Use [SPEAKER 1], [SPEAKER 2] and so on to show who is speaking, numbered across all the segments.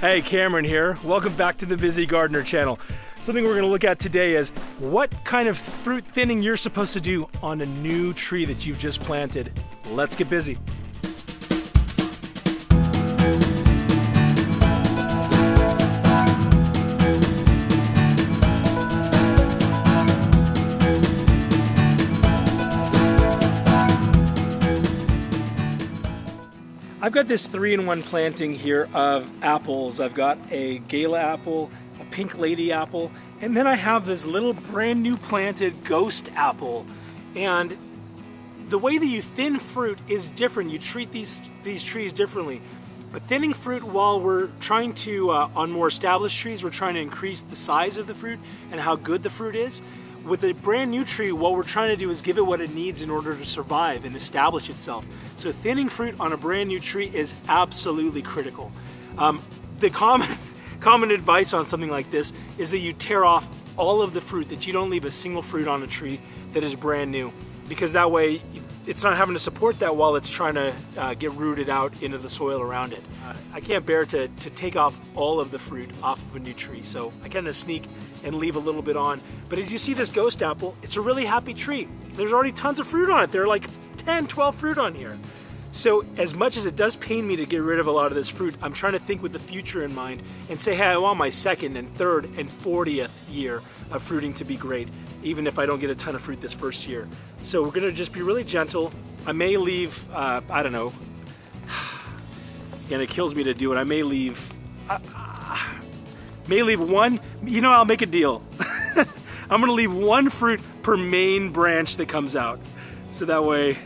[SPEAKER 1] Hey, Cameron here. Welcome back to the Busy Gardener channel. Something we're going to look at today is what kind of fruit thinning you're supposed to do on a new tree that you've just planted. Let's get busy. I've got this 3-in-1 planting here of apples. I've got a gala apple, a pink lady apple, and then I have this little brand new planted ghost apple. And the way that you thin fruit is different. You treat these trees differently. But thinning fruit, while we're trying to, on more established trees, we're trying to increase the size of the fruit and how good the fruit is. With a brand new tree, what we're trying to do is give it what it needs in order to survive and establish itself. So thinning fruit on a brand new tree is absolutely critical. The common advice on something like this is that you tear off all of the fruit, that you don't leave a single fruit on a tree that is brand new, because that way it's not having to support that while it's trying to get rooted out into the soil around it. I can't bear to take off all of the fruit off of a new tree, so I kind of sneak and leave a little bit on. But as you see this ghost apple, it's a really happy tree. There's already tons of fruit on it. There are like 10, 12 fruit on here. So as much as it does pain me to get rid of a lot of this fruit, I'm trying to think with the future in mind and say, hey, I want my second and third and 40th year of fruiting to be great, even if I don't get a ton of fruit this first year. So we're gonna just be really gentle. I may leave, I don't know, again, it kills me to do it. I may leave one, I'll make a deal. I'm gonna leave one fruit per main branch that comes out. So that way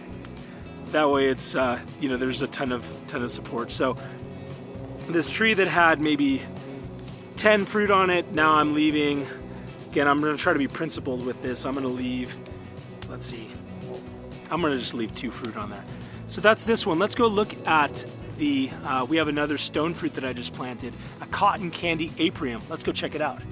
[SPEAKER 1] it's, there's a ton of support. So this tree that had maybe 10 fruit on it, now I'm leaving, again, I'm gonna try to be principled with this. I'm gonna leave, let's see, I'm gonna just leave 2 fruit on there. So that's this one. Let's go look at we have another stone fruit that I just planted, a cotton candy apium. Let's go check it out.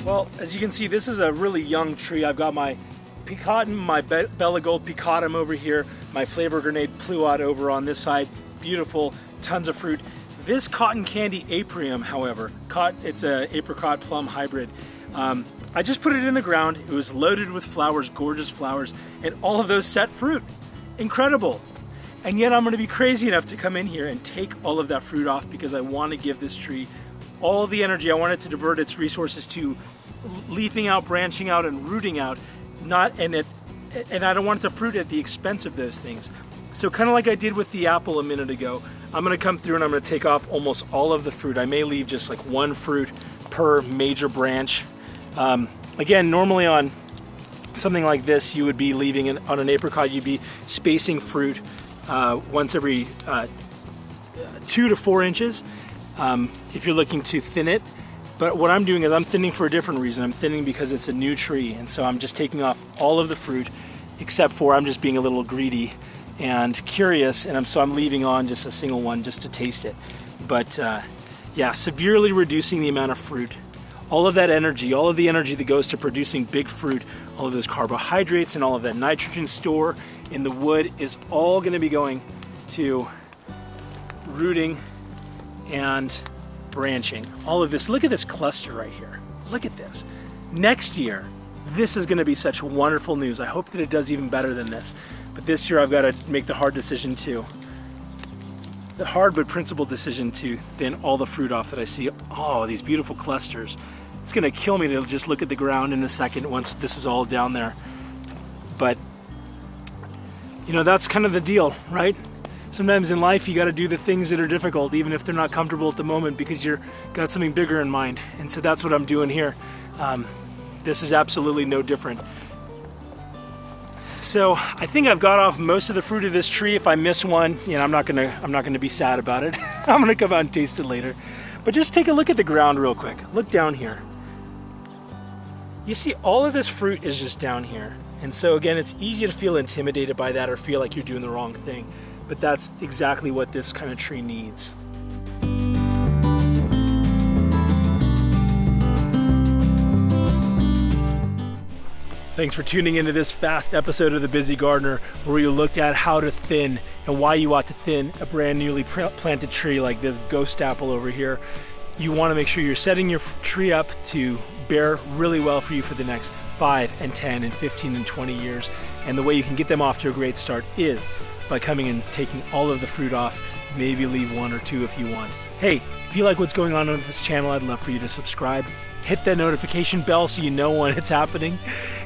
[SPEAKER 1] Well, as you can see, this is a really young tree. I've got my picotum, my Bella Gold picotum over here, my Flavor Grenade pluot over on this side. Beautiful, tons of fruit. This cotton candy apium, however, it's a apricot plum hybrid. I just put it in the ground. It was loaded with flowers, gorgeous flowers, and all of those set fruit. Incredible. And yet I'm gonna be crazy enough to come in here and take all of that fruit off because I wanna give this tree all the energy. I want it to divert its resources to leafing out, branching out, and rooting out, and I don't want it to fruit at the expense of those things. So kind of like I did with the apple a minute ago, I'm gonna come through and I'm gonna take off almost all of the fruit. I may leave just like 1 fruit per major branch. Again, normally on something like this, you would be leaving on an apricot, you'd be spacing fruit once every 2 to 4 inches if you're looking to thin it. But what I'm doing is I'm thinning for a different reason. I'm thinning because it's a new tree, and so I'm just taking off all of the fruit, except for I'm just being a little greedy and curious, and so I'm leaving on just a single one just to taste it. But yeah, severely reducing the amount of fruit. All of that energy, all of the energy that goes to producing big fruit, all of those carbohydrates and all of that nitrogen store in the wood is all gonna be going to rooting and branching. All of this, look at this cluster right here. Look at this. Next year, this is gonna be such wonderful news. I hope that it does even better than this. But this year I've got to make the hard decision the hard but principled decision to thin all the fruit off that I see. Oh, these beautiful clusters. It's gonna kill me to just look at the ground in a second once this is all down there. But, that's kind of the deal, right? Sometimes in life you got to do the things that are difficult, even if they're not comfortable at the moment, because you've got something bigger in mind. And so that's what I'm doing here. This is absolutely no different. So I think I've got off most of the fruit of this tree. If I miss one, I'm not gonna be sad about it. I'm gonna come out and taste it later. But just take a look at the ground real quick. Look down here. You see all of this fruit is just down here. And so again, it's easy to feel intimidated by that or feel like you're doing the wrong thing. But that's exactly what this kind of tree needs. Thanks for tuning into this fast episode of The Busy Gardener, where we looked at how to thin and why you ought to thin a brand newly planted tree like this ghost apple over here. You want to make sure you're setting your tree up to bear really well for you for the next 5 and 10 and 15 and 20 years. And the way you can get them off to a great start is by coming and taking all of the fruit off, maybe leave 1 or 2 if you want. Hey, if you like what's going on this channel, I'd love for you to subscribe. Hit that notification bell so you know when it's happening.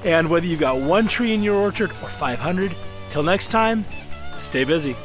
[SPEAKER 1] And whether you've got 1 tree in your orchard or 500, till next time, stay busy.